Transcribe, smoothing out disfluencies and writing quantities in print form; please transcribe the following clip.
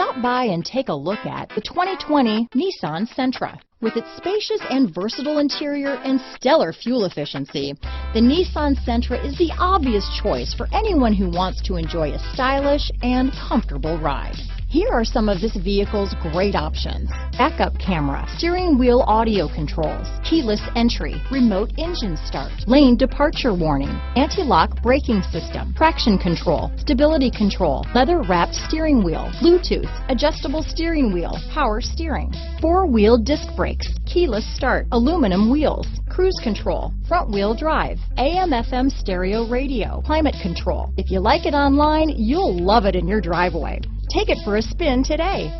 Stop by and take a look at the 2020 Nissan Sentra. With its spacious and versatile interior and stellar fuel efficiency, the Nissan Sentra is the obvious choice for anyone who wants to enjoy a stylish and comfortable ride. Here are some of this vehicle's great options: backup camera, steering wheel audio controls, keyless entry, remote engine start, lane departure warning, anti-lock braking system, traction control, stability control, leather-wrapped steering wheel, Bluetooth, adjustable steering wheel, power steering, four-wheel disc brakes, keyless start, aluminum wheels, cruise control, front-wheel drive, AM/FM stereo radio, climate control. If you like it online, you'll love it in your driveway. Take it for a spin today.